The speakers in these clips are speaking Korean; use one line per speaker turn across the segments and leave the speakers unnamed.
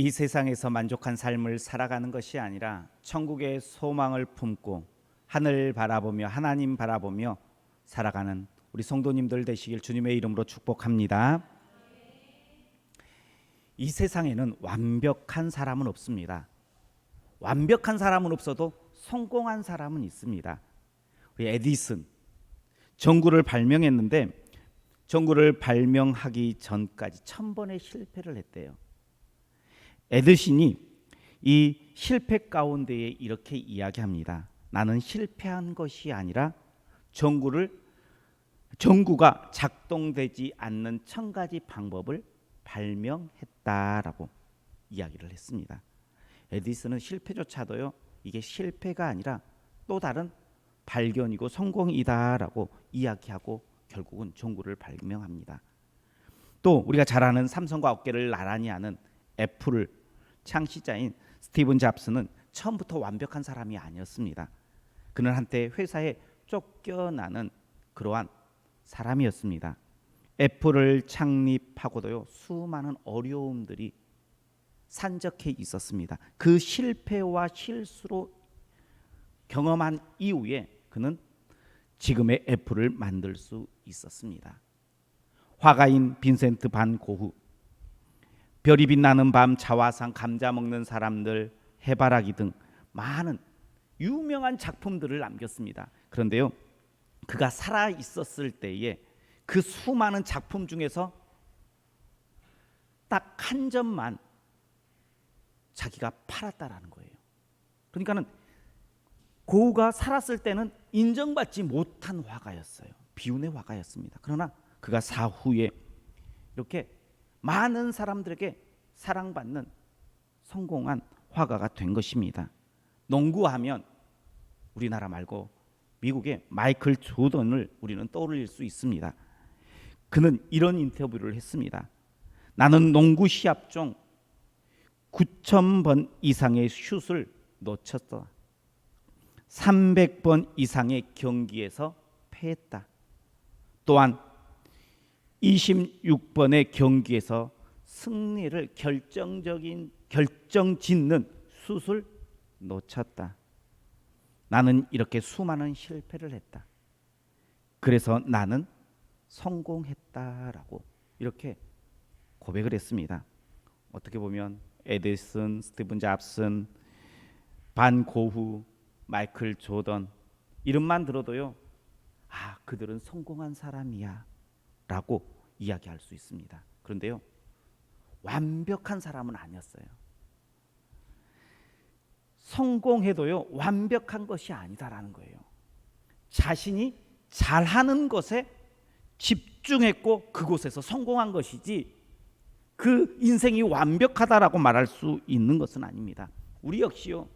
이 세상에서 만족한 삶을 살아가는 것이 아니라 천국의 소망을 품고 하늘 바라보며 하나님 바라보며 살아가는 우리 성도님들 되시길 주님의 이름으로 축복합니다. 이 세상에는 완벽한 사람은 없습니다. 완벽한 사람은 없어도 성공한 사람은 있습니다. 우리 에디슨 전구를 발명했는데 전구를 발명하기 전까지 1000번의 실패를 했대요. 에디슨이 이 실패 가운데에 이렇게 이야기합니다. 나는 실패한 것이 아니라 전구가 작동되지 않는 1000가지 방법을 발명했다라고 이야기를 했습니다. 에디슨은 실패조차도요, 이게 실패가 아니라 또 다른 발견이고 성공이다라고 이야기하고 결국은 전구를 발명합니다. 또 우리가 잘 아는 삼성과 어깨를 나란히 하는 애플 창시자인 스티븐 잡스는 처음부터 완벽한 사람이 아니었습니다. 그는 한때 회사에 쫓겨나는 그러한 사람이었습니다. 애플을 창립하고도요, 수많은 어려움들이 산적해 있었습니다. 그 실패와 실수로 경험한 이후에 그는 지금의 애플을 만들 수 있었습니다. 화가인 빈센트 반 고흐, 별이 빛나는 밤, 자화상, 감자 먹는 사람들, 해바라기 등 많은 유명한 작품들을 남겼습니다. 그런데요, 그가 살아 있었을 때에 그 수많은 작품 중에서 딱 한 점만 자기가 팔았다라는 거예요. 그러니까는 고흐가 살았을 때는 인정받지 못한 화가였어요. 비운의 화가였습니다. 그러나 그가 사후에 이렇게 많은 사람들에게 사랑받는 성공한 화가가 된 것입니다. 농구하면 우리나라 말고 미국의 마이클 조던을 우리는 떠올릴 수 있습니다. 그는 이런 인터뷰를 했습니다. 나는 농구 시합 중 9000번 이상의 슛을 놓쳤다. 300번 이상의 경기에서 패했다. 또한 26번의 경기에서 승리를 결정짓는 슛을 놓쳤다. 나는 이렇게 수많은 실패를 했다. 그래서 나는 성공했다라고 이렇게 고백을 했습니다. 어떻게 보면 에디슨, 스티븐 잡슨, 반 고흐, 마이클 조던 이름만 들어도요, 그들은 성공한 사람이야 라고 이야기할 수 있습니다. 그런데요, 완벽한 사람은 아니었어요. 성공해도요, 완벽한 것이 아니다라는 거예요. 자신이 잘하는 것에 집중했고 그곳에서 성공한 것이지 그 인생이 완벽하다라고 말할 수 있는 것은 아닙니다. 우리 역시요,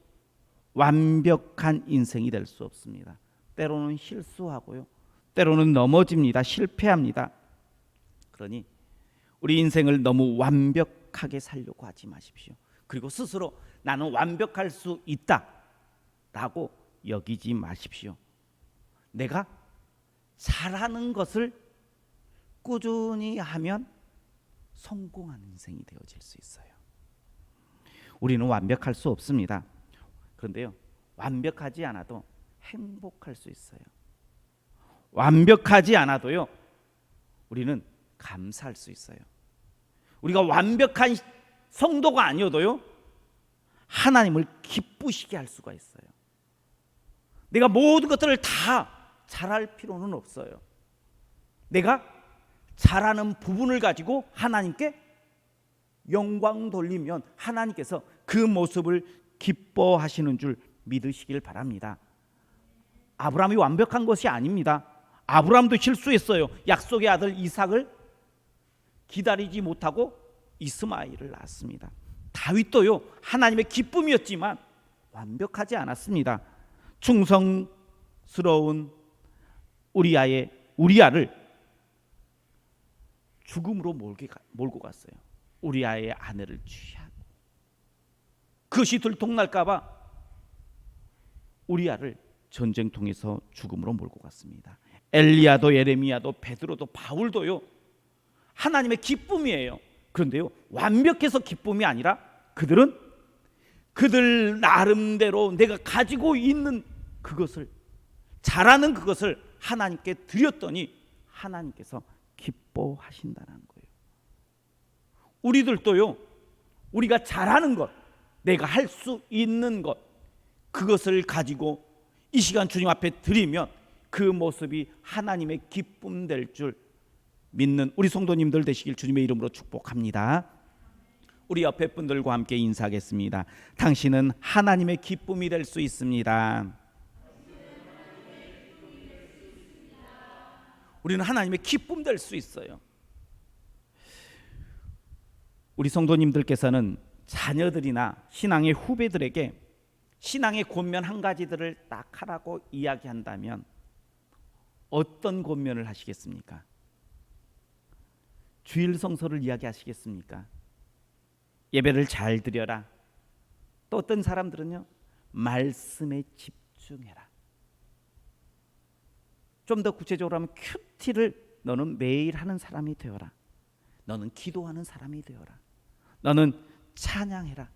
완벽한 인생이 될 수 없습니다. 때로는 실수하고요, 때로는 넘어집니다. 실패합니다. 그러니 우리 인생을 너무 완벽하게 살려고 하지 마십시오. 그리고 스스로 나는 완벽할 수 있다라고 여기지 마십시오. 내가 잘하는 것을 꾸준히 하면 성공하는 인생이 되어질 수 있어요. 우리는 완벽할 수 없습니다. 그런데요, 완벽하지 않아도 행복할 수 있어요. 완벽하지 않아도요, 우리는 감사할 수 있어요. 우리가 완벽한 성도가 아니어도요, 하나님을 기쁘시게 할 수가 있어요. 내가 모든 것들을 다 잘할 필요는 없어요. 내가 잘하는 부분을 가지고 하나님께 영광 돌리면 하나님께서 그 모습을 기뻐하시는 줄 믿으시길 바랍니다. 아브라함이 완벽한 것이 아닙니다. 아브라함도 실수했어요. 약속의 아들 이삭을 기다리지 못하고 이스마엘을 낳았습니다. 다윗도요, 하나님의 기쁨이었지만 완벽하지 않았습니다. 충성스러운 우리아를 죽음으로 몰고 갔어요. 우리아의 아내를 취하고 그것이 들통날까 봐 우리아를 전쟁통에서 죽음으로 몰고 갔습니다. 엘리야도 예레미야도 베드로도 바울도요, 하나님의 기쁨이에요. 그런데요, 완벽해서 기쁨이 아니라 그들은 그들 나름대로 내가 가지고 있는 그것을, 잘하는 그것을 하나님께 드렸더니 하나님께서 기뻐하신다는 거예요. 우리들도요, 우리가 잘하는 것, 내가 할 수 있는 것, 그것을 가지고 이 시간 주님 앞에 드리면 그 모습이 하나님의 기쁨 될 줄 믿는 우리 성도님들 되시길 주님의 이름으로 축복합니다. 우리 옆에 분들과 함께 인사하겠습니다. 당신은 하나님의 기쁨이 될 수 있습니다. 우리는 하나님의 기쁨 될 수 있어요. 우리 성도님들께서는 자녀들이나 신앙의 후배들에게 신앙의 권면 한 가지들을 딱 하라고 이야기한다면 어떤 권면을 하시겠습니까? 주일 성서를 이야기하시겠습니까? 예배를 잘 드려라. 또 어떤 사람들은요, 말씀에 집중해라. 좀 더 구체적으로 하면 큐티를 너는 매일 하는 사람이 되어라. 너는 기도하는 사람이 되어라. 너는 찬양해라.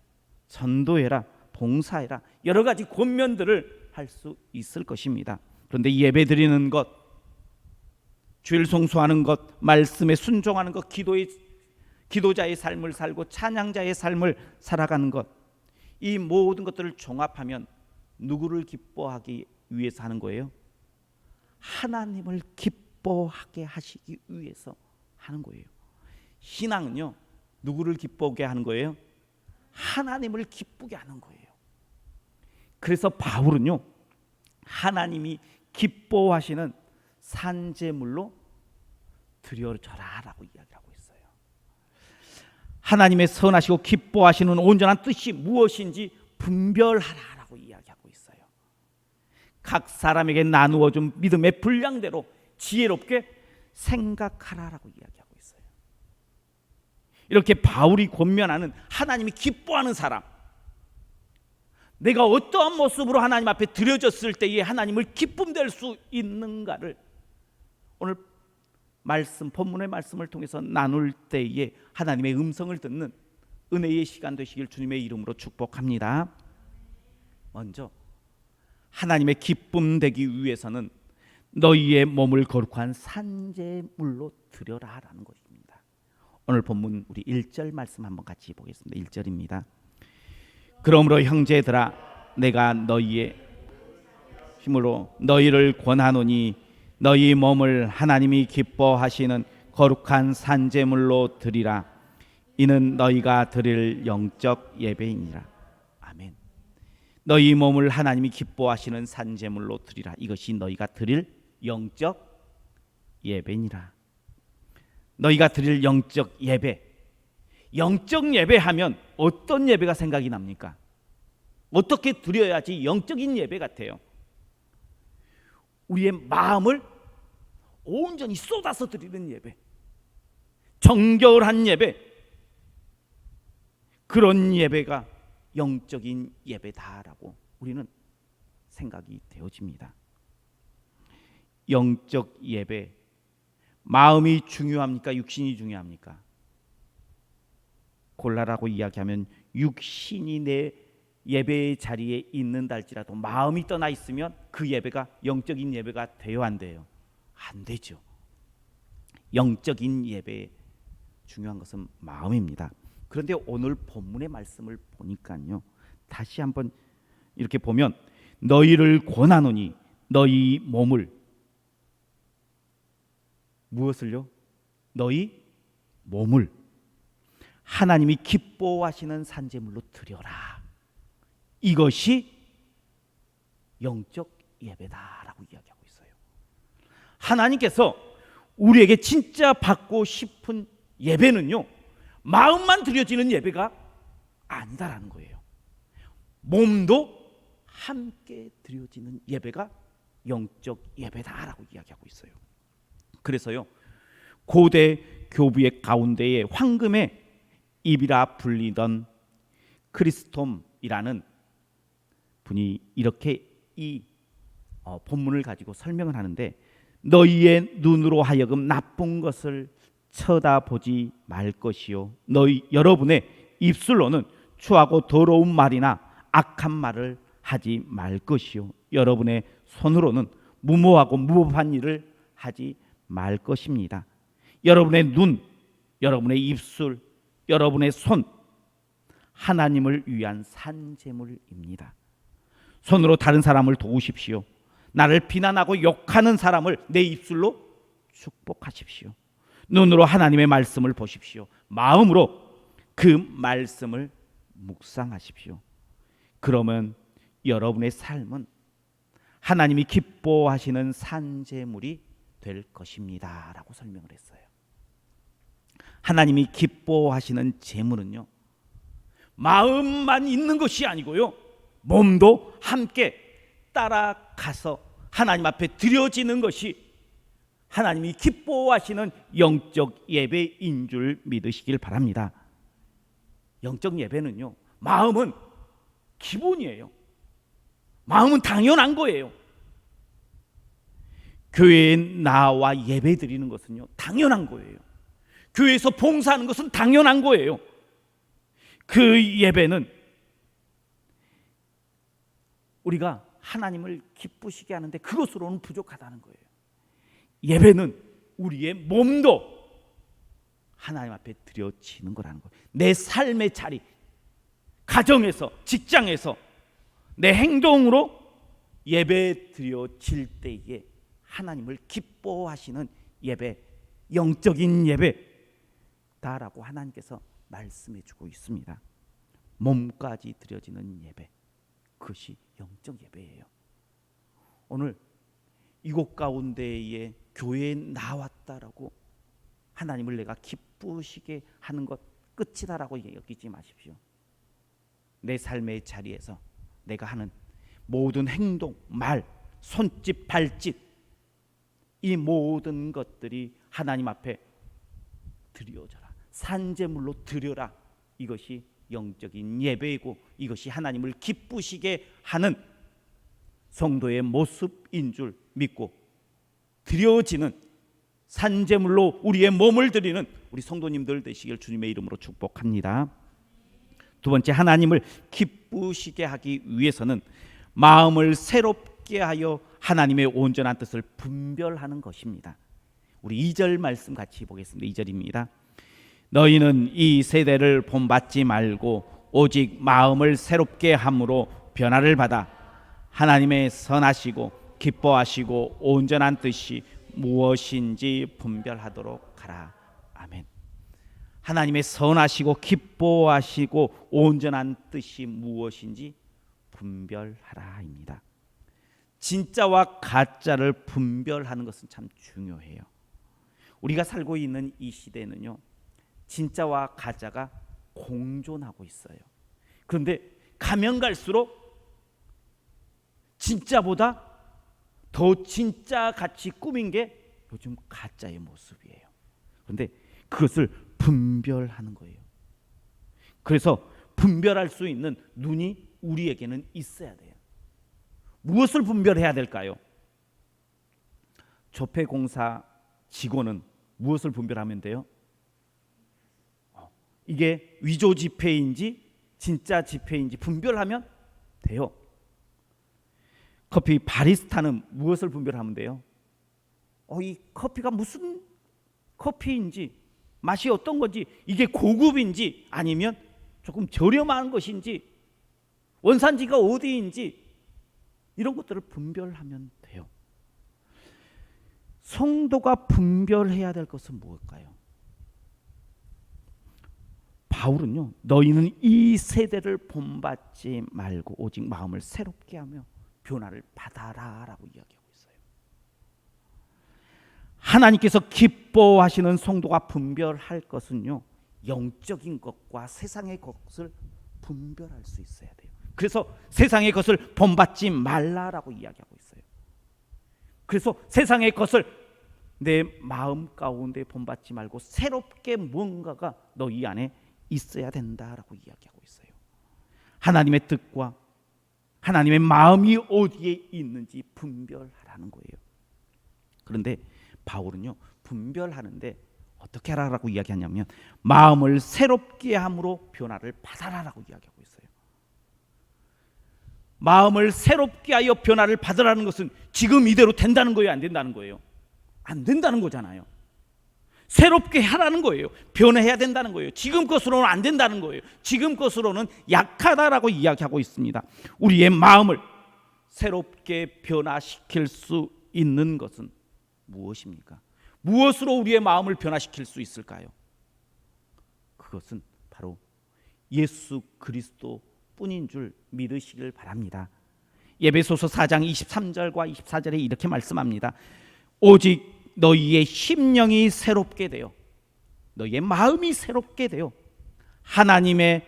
전도해라. 봉사해라. 여러 가지 권면들을 할 수 있을 것입니다. 그런데 예배 드리는 것, 주일 송수하는 것, 말씀에 순종하는 것, 기도자의 삶을 살고 찬양자의 삶을 살아가는 것, 이 모든 것들을 종합하면 누구를 기뻐하기 위해서 하는 거예요? 하나님을 기뻐하게 하시기 위해서 하는 거예요. 신앙은요, 누구를 기쁘게 하는 거예요? 하나님을 기쁘게 하는 거예요. 그래서 바울은요, 하나님이 기뻐하시는 산제물로 드려져라라고 이야기하고 있어요. 하나님의 선하시고 기뻐하시는 온전한 뜻이 무엇인지 분별하라라고 이야기하고 있어요. 각 사람에게 나누어 준 믿음의 분량대로 지혜롭게 생각하라라고 이야기하고 있어요. 이렇게 바울이 권면하는 하나님이 기뻐하는 사람, 내가 어떠한 모습으로 하나님 앞에 드려졌을 때에 하나님을 기쁨 될 수 있는가를 오늘 말씀, 본문의 말씀을 통해서 나눌 때에 하나님의 음성을 듣는 은혜의 시간 되시길 주님의 이름으로 축복합니다. 먼저 하나님의 기쁨 되기 위해서는 너희의 몸을 거룩한 산제물로 드려라라는 것입니다. 오늘 본문 우리 1절 말씀 한번 같이 보겠습니다. 1절입니다. 그러므로 형제들아, 내가 너희의 힘으로 너희를 권하노니 너희 몸을 하나님이 기뻐하시는 거룩한 산제물로 드리라. 이는 너희가 드릴 영적 예배이니라. 아멘. 너희 몸을 하나님이 기뻐하시는 산제물로 드리라. 이것이 너희가 드릴 영적 예배니라. 너희가 드릴 영적 예배. 영적 예배하면 어떤 예배가 생각이 납니까? 어떻게 드려야지 영적인 예배 같아요? 우리의 마음을 온전히 쏟아서 드리는 예배, 정결한 예배, 그런 예배가 영적인 예배다라고 우리는 생각이 되어집니다. 영적 예배, 마음이 중요합니까? 육신이 중요합니까? 골라라고 이야기하면 육신이 내 예배의 자리에 있는다 할지라도 마음이 떠나 있으면 그 예배가 영적인 예배가 돼요, 안 돼요? 안 되죠. 영적인 예배에 중요한 것은 마음입니다. 그런데 오늘 본문의 말씀을 보니까요, 다시 한번 이렇게 보면 너희를 권하노니 너희 몸을, 무엇을요? 너희 몸을 하나님이 기뻐하시는 산제물로 드려라. 이것이 영적 예배다라고 이야기하고 있어요. 하나님께서 우리에게 진짜 받고 싶은 예배는요, 마음만 드려지는 예배가 아니다라는 거예요. 몸도 함께 드려지는 예배가 영적 예배다라고 이야기하고 있어요. 그래서요, 고대 교부의 가운데에 황금의 입이라 불리던 크리스톰이라는 분이 이렇게 이 본문을 가지고 설명을 하는데, 너희의 눈으로 하여금 나쁜 것을 쳐다보지 말 것이요, 여러분의 입술로는 추하고 더러운 말이나 악한 말을 하지 말 것이요 여러분의 손으로는 무모하고 무법한 일을 하지 말 것입니다. 여러분의 눈, 여러분의 입술, 여러분의 손, 하나님을 위한 산제물입니다. 손으로 다른 사람을 도우십시오. 나를 비난하고 욕하는 사람을 내 입술로 축복하십시오. 눈으로 하나님의 말씀을 보십시오. 마음으로 그 말씀을 묵상하십시오. 그러면 여러분의 삶은 하나님이 기뻐하시는 산제물이 될 것입니다 라고 설명을 했어요. 하나님이 기뻐하시는 제물은요, 마음만 있는 것이 아니고요, 몸도 함께 따라가서 하나님 앞에 드려지는 것이 하나님이 기뻐하시는 영적 예배인 줄 믿으시길 바랍니다. 영적 예배는요, 마음은 기본이에요. 마음은 당연한 거예요. 교회에 나와 예배 드리는 것은요, 당연한 거예요. 교회에서 봉사하는 것은 당연한 거예요. 그 예배는 우리가 하나님을 기쁘시게 하는데 그것으로는 부족하다는 거예요. 예배는 우리의 몸도 하나님 앞에 드려지는 거라는 거예요. 내 삶의 자리, 가정에서, 직장에서 내 행동으로 예배 드려질 때에 하나님을 기뻐하시는 예배, 영적인 예배다라고 하나님께서 말씀해 주고 있습니다. 몸까지 드려지는 예배, 그것이 영적 예배예요. 오늘 이곳 가운데에 교회에 나왔다라고 하나님을 내가 기쁘시게 하는 것 끝이다라고 여기지 마십시오. 내 삶의 자리에서 내가 하는 모든 행동, 말, 손짓, 발짓, 이 모든 것들이 하나님 앞에 드려져라, 산제물로 드려라. 이것이 영적인 예배이고 이것이 하나님을 기쁘시게 하는 성도의 모습인 줄 믿고, 드려지는 산제물로 우리의 몸을 드리는 우리 성도님들 되시길 주님의 이름으로 축복합니다. 두 번째, 하나님을 기쁘시게 하기 위해서는 마음을 새롭게 하여 하나님의 온전한 뜻을 분별하는 것입니다. 우리 2절 말씀 같이 보겠습니다. 2절입니다. 너희는 이 세대를 본받지 말고 오직 마음을 새롭게 함으로 변화를 받아 하나님의 선하시고 기뻐하시고 온전한 뜻이 무엇인지 분별하도록 하라. 아멘. 하나님의 선하시고 기뻐하시고 온전한 뜻이 무엇인지 분별하라입니다. 진짜와 가짜를 분별하는 것은 참 중요해요. 우리가 살고 있는 이 시대는요, 진짜와 가짜가 공존하고 있어요. 그런데 가면 갈수록 진짜보다 더 진짜 같이 꾸민 게 요즘 가짜의 모습이에요. 그런데 그것을 분별하는 거예요. 그래서 분별할 수 있는 눈이 우리에게는 있어야 돼요. 무엇을 분별해야 될까요? 조폐공사 직원은 무엇을 분별하면 돼요? 이게 위조 지폐인지 진짜 지폐인지 분별하면 돼요. 커피 바리스타는 무엇을 분별하면 돼요? 이 커피가 무슨 커피인지, 맛이 어떤 건지, 이게 고급인지 아니면 조금 저렴한 것인지, 원산지가 어디인지, 이런 것들을 분별하면 돼요. 성도가 분별해야 될 것은 무엇일까요? 바울은요, 너희는 이 세대를 본받지 말고 오직 마음을 새롭게 하며 변화를 받아라 라고 이야기하고 있어요. 하나님께서 기뻐하시는 성도가 분별할 것은요, 영적인 것과 세상의 것을 분별할 수 있어야 돼요. 그래서 세상의 것을 본받지 말라라고 이야기하고 있어요. 그래서 세상의 것을 내 마음 가운데 본받지 말고 새롭게 뭔가가 너희 안에 있어야 된다라고 이야기하고 있어요. 하나님의 뜻과 하나님의 마음이 어디에 있는지 분별하라는 거예요. 그런데 바울은요, 분별하는데 어떻게 하라라고 이야기하냐면 마음을 새롭게 함으로 변화를 받아라라고 이야기하고 있어요. 마음을 새롭게 하여 변화를 받으라는 것은 지금 이대로 된다는 거예요, 안 된다는 거예요? 안 된다는 거잖아요. 새롭게 하라는 거예요. 변해야 된다는 거예요. 지금 것으로는 안 된다는 거예요. 지금 것으로는 약하다라고 이야기하고 있습니다. 우리의 마음을 새롭게 변화시킬 수 있는 것은 무엇입니까? 무엇으로 우리의 마음을 변화시킬 수 있을까요? 그것은 바로 예수 그리스도 뿐인 줄 믿으시길 바랍니다. 에베소서 4장 23절과 24절에 이렇게 말씀합니다. 오직 너희의 심령이 새롭게 되어 너희의 마음이 새롭게 되어 하나님을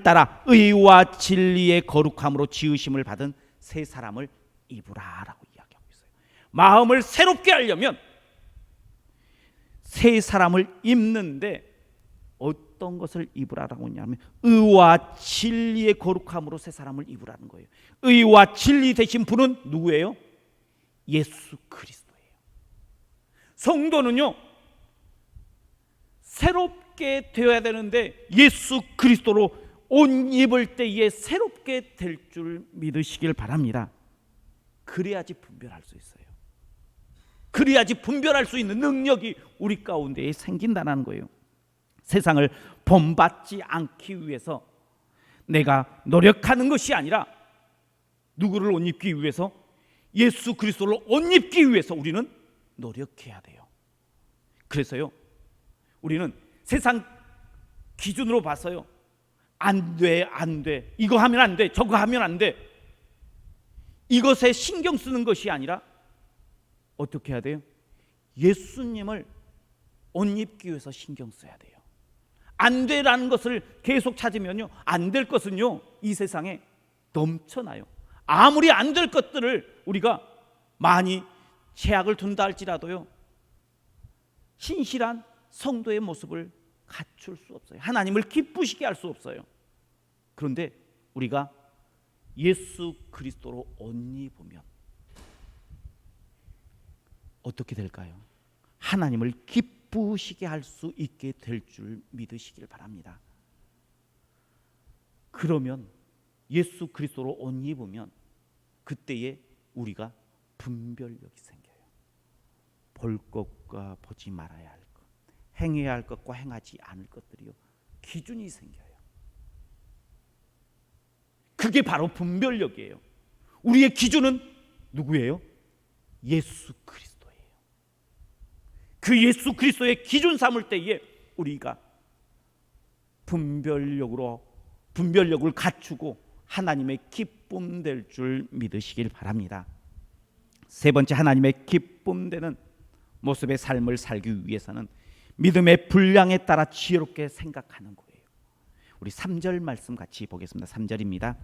따라 의와 진리의 거룩함으로 지으심을 받은 새 사람을 입으라라고 이야기하고 있어요. 마음을 새롭게 하려면 새 사람을 입는데 어떤 것을 입으라라고 하냐면 의와 진리의 거룩함으로 새 사람을 입으라는 거예요. 의와 진리 되신 분은 누구예요? 예수 그리스도예요. 성도는요 새롭게 되어야 되는데 예수 그리스도로 옷 입을 때에 새롭게 될 줄 믿으시길 바랍니다. 그래야지 분별할 수 있어요. 그래야지 분별할 수 있는 능력이 우리 가운데에 생긴다는 거예요. 세상을 본받지 않기 위해서 내가 노력하는 것이 아니라 누구를 옷 입기 위해서? 예수 그리스도를 옷 입기 위해서 우리는 노력해야 돼요. 그래서요 우리는 세상 기준으로 봐서요 안 돼, 이거 하면 안 돼, 저거 하면 안 돼, 이것에 신경 쓰는 것이 아니라 어떻게 해야 돼요? 예수님을 옷 입기 위해서 신경 써야 돼요. 안 되라는 것을 계속 찾으면요 안 될 것은요 이 세상에 넘쳐나요. 아무리 안 될 것들을 우리가 많이 제약을 둔다 할지라도요 신실한 성도의 모습을 갖출 수 없어요. 하나님을 기쁘시게 할 수 없어요. 그런데 우리가 예수 그리스도로 옷 입으면 어떻게 될까요? 하나님을 기쁘시게 할 수 있게 될 줄 믿으시길 바랍니다. 그러면 예수 그리스도로 옷 입으면 그때에 우리가 분별력이 생겨요. 볼 것과 보지 말아야 할 것, 행해야 할 것과 행하지 않을 것들이요 기준이 생겨요. 그게 바로 분별력이에요. 우리의 기준은 누구예요? 예수 그리스도예요. 그 예수 그리스도의 기준 삼을 때에 우리가 분별력을 갖추고 하나님의 기쁨 될 줄 믿으시길 바랍니다. 세 번째, 하나님의 기쁨 되는 모습의 삶을 살기 위해서는 믿음의 분량에 따라 지혜롭게 생각하는 거예요. 우리 3절 말씀 같이 보겠습니다. 3절입니다.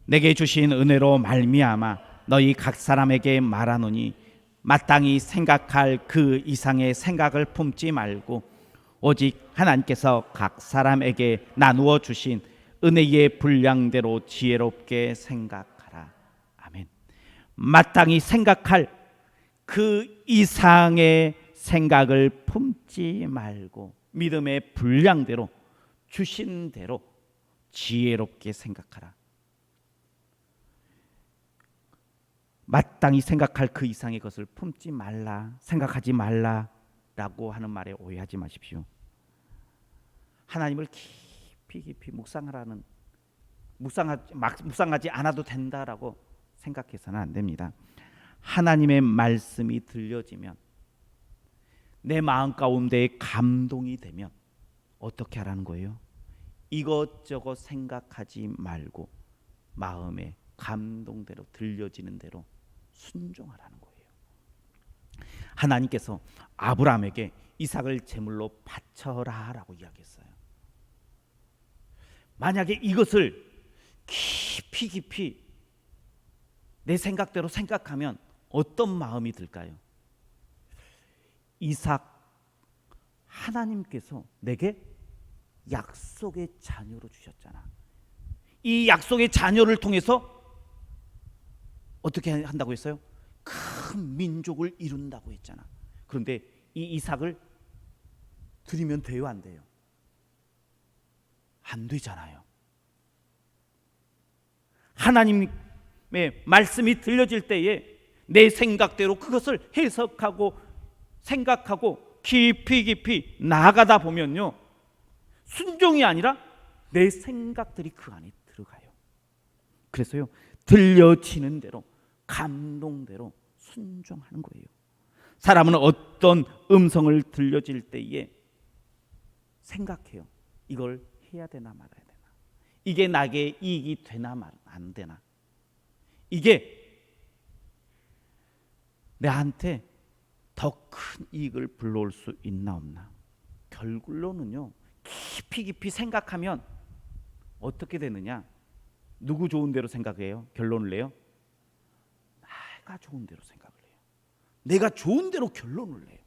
내게 주신 은혜로 말미암아 너희 각 사람에게 말하노니 마땅히 생각할 그 이상의 생각을 품지 말고 오직 하나님께서 각 사람에게 나누어 주신 은혜의 분량대로 지혜롭게 생각하라. 아멘. 마땅히 생각할 그 이상의 생각을 품지 말고 믿음의 분량대로 주신 대로 지혜롭게 생각하라. 마땅히 생각할 그 이상의 것을 품지 말라, 생각하지 말라라고 하는 말에 오해하지 마십시오. 하나님을 깊이 묵상하지 않아도 된다라고 생각해서는 안 됩니다. 하나님의 말씀이 들려지면 내 마음 가운데에 감동이 되면 어떻게 하라는 거예요? 이것저것 생각하지 말고 마음에 감동대로 들려지는 대로 순종하라는 거예요. 하나님께서 아브라함에게 이삭을 제물로 바쳐라라고 이야기했어요. 만약에 이것을 깊이 내 생각대로 생각하면 어떤 마음이 들까요? 이삭, 하나님께서 내게 약속의 자녀로 주셨잖아. 이 약속의 자녀를 통해서 어떻게 한다고 했어요? 큰 민족을 이룬다고 했잖아. 그런데 이 이삭을 드리면 돼요, 안 돼요? 안 되잖아요. 하나님의 말씀이 들려질 때에 내 생각대로 그것을 해석하고 생각하고 깊이 나아가다 보면요, 순종이 아니라 내 생각들이 그 안에 들어가요. 그래서요, 들려지는 대로 감동대로 순종하는 거예요. 사람은 어떤 음성을 들려질 때에 생각해요. 이걸 해야 되나 말아야 되나, 이게 나에게 이익이 되나 안 되나, 이게 내한테 더 큰 이익을 불러올 수 있나 없나. 결론은요, 깊이 생각하면 어떻게 되느냐, 누구 좋은 대로 생각해요? 결론을 내요? 내가 좋은 대로 생각을 해요. 내가 좋은 대로 결론을 내요.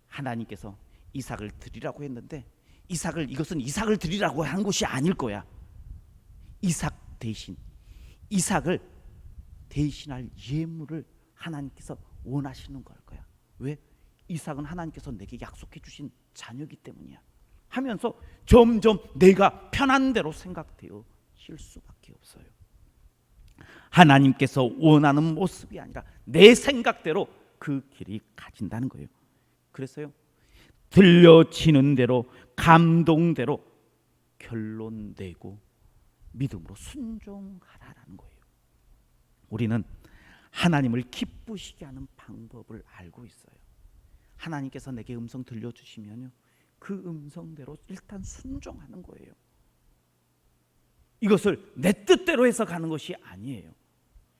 하나님께서 이삭을 드리라고 했는데 이것은 이삭을 드리라고 한 것이 아닐 거야. 이삭 대신, 이삭을 대신할 예물을 하나님께서 원하시는 걸 거야. 왜? 이삭은 하나님께서 내게 약속해 주신 자녀이기 때문이야 하면서 점점 내가 편한 대로 생각되어질 수밖에 없어요. 하나님께서 원하는 모습이 아니라 내 생각대로 그 길이 가진다는 거예요. 그래서요, 들려지는 대로 감동대로 결론 내고 믿음으로 순종하라는 거예요. 우리는 하나님을 기쁘시게 하는 방법을 알고 있어요. 하나님께서 내게 음성 들려주시면요, 그 음성대로 일단 순종하는 거예요. 이것을 내 뜻대로 해서 가는 것이 아니에요.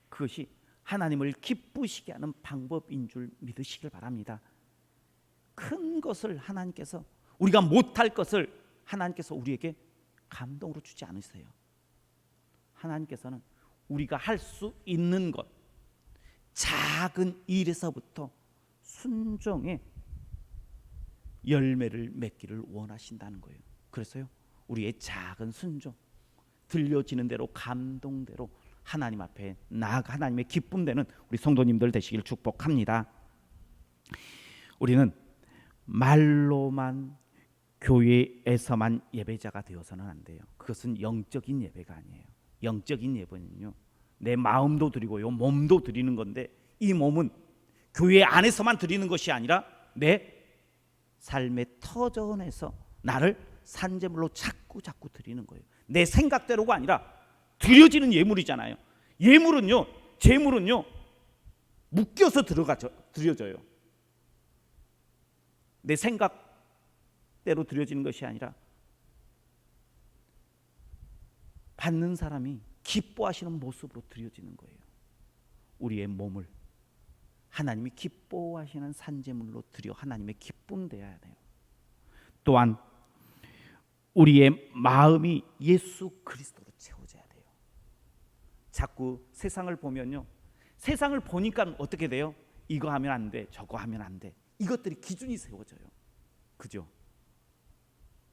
그것이 하나님을 기쁘시게 하는 방법인 줄 믿으시길 바랍니다. 큰 것을 하나님께서, 우리가 못할 것을 하나님께서 우리에게 감동으로 주지 않으세요. 하나님께서는 우리가 할 수 있는 것, 작은 일에서부터 순종의 열매를 맺기를 원하신다는 거예요. 그래서요, 우리의 작은 순종, 들려지는 대로 감동대로 하나님 앞에 나아가 하나님의 기쁨 되는 우리 성도님들 되시길 축복합니다. 우리는 말로만 교회에서만 예배자가 되어서는 안 돼요. 그것은 영적인 예배가 아니에요. 영적인 예배는요, 내 마음도 드리고요, 몸도 드리는 건데, 이 몸은 교회 안에서만 드리는 것이 아니라 내 삶의 터전에서 나를 산제물로 자꾸 드리는 거예요. 내 생각대로가 아니라 드려지는 예물이잖아요. 예물은요, 제물은요, 묶여서 드려져요. 내 생각대로 드려지는 것이 아니라 받는 사람이 기뻐하시는 모습으로 드려지는 거예요. 우리의 몸을 하나님이 기뻐하시는 산제물로 드려 하나님의 기쁨 되어야 돼요. 또한 우리의 마음이 예수 그리스도로 채워져야 돼요. 자꾸 세상을 보면요, 세상을 보니까 어떻게 돼요? 이거 하면 안 돼, 저거 하면 안 돼. 이것들이 기준이 세워져요. 그죠?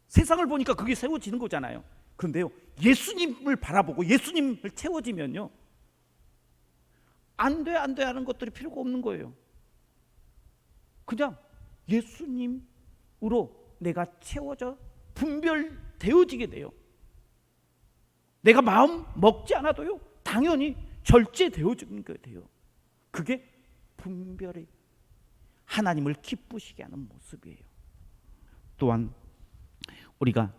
세상을 보니까 그게 세워지는 거잖아요. 그런데요, 예수님을 바라보고 예수님을 채워지면요, 안 돼 하는 것들이 필요가 없는 거예요. 그냥 예수님으로 내가 채워져 분별되어지게 돼요. 내가 마음 먹지 않아도요, 당연히 절제되어지는 게 돼요. 그게 분별이 하나님을 기쁘시게 하는 모습이에요. 또한 우리가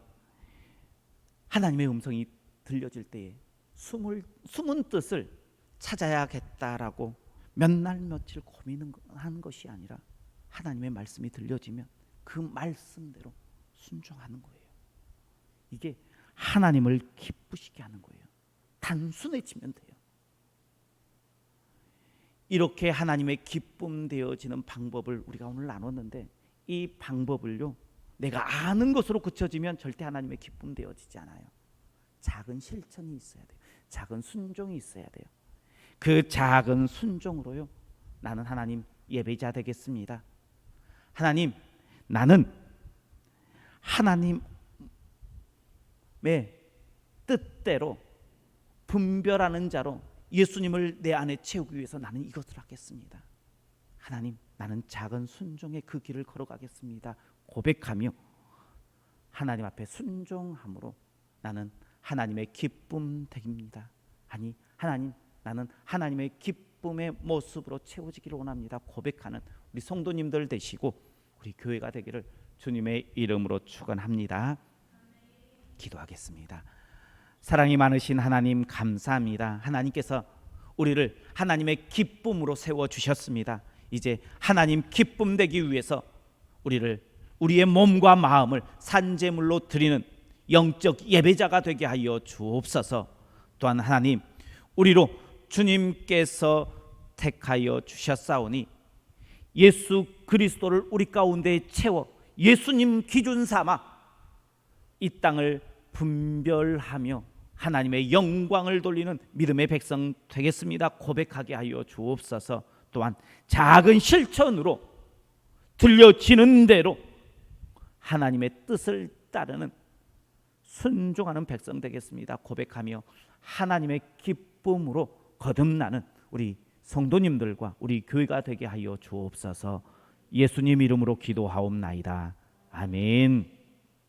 하나님의 음성이 들려질 때에 숨은 뜻을 찾아야겠다라고 몇 날 며칠 고민하는 것이 아니라 하나님의 말씀이 들려지면 그 말씀대로 순종하는 거예요. 이게 하나님을 기쁘시게 하는 거예요. 단순해지면 돼요. 이렇게 하나님의 기쁨 되어지는 방법을 우리가 오늘 나눴는데, 이 방법을요, 내가 아는 것으로 그쳐지면 절대 하나님의 기쁨 되어지지 않아요. 작은 실천이 있어야 돼요. 작은 순종이 있어야 돼요. 그 작은 순종으로요, 나는 하나님 예배자 되겠습니다. 하나님, 나는 하나님의 뜻대로 분별하는 자로 예수님을 내 안에 채우기 위해서 나는 이것을 하겠습니다. 하나님, 나는 작은 순종의 그 길을 걸어가겠습니다. 고백하며 하나님 앞에 순종함으로 나는 하나님의 기쁨 되깁니다. 아니 하나님, 나는 하나님의 기쁨의 모습으로 채워지기를 원합니다. 고백하는 우리 성도님들 되시고 우리 교회가 되기를 주님의 이름으로 축원합니다. 기도하겠습니다. 사랑이 많으신 하나님 감사합니다. 하나님께서 우리를 하나님의 기쁨으로 세워주셨습니다. 이제 하나님 기쁨 되기 위해서 우리의 몸과 마음을 산제물로 드리는 영적 예배자가 되게 하여 주옵소서. 또한 하나님, 우리로 주님께서 택하여 주셨사오니 예수 그리스도를 우리 가운데 채워 예수님 기준 삼아 이 땅을 분별하며 하나님의 영광을 돌리는 믿음의 백성 되겠습니다. 고백하게 하여 주옵소서. 또한 작은 실천으로 들려지는 대로 하나님의 뜻을 따르는 순종하는 백성 되겠습니다. 고백하며 하나님의 기쁨으로 거듭나는 우리 성도님들과 우리 교회가 되게 하여 주옵소서. 예수님 이름으로 기도하옵나이다. 아멘.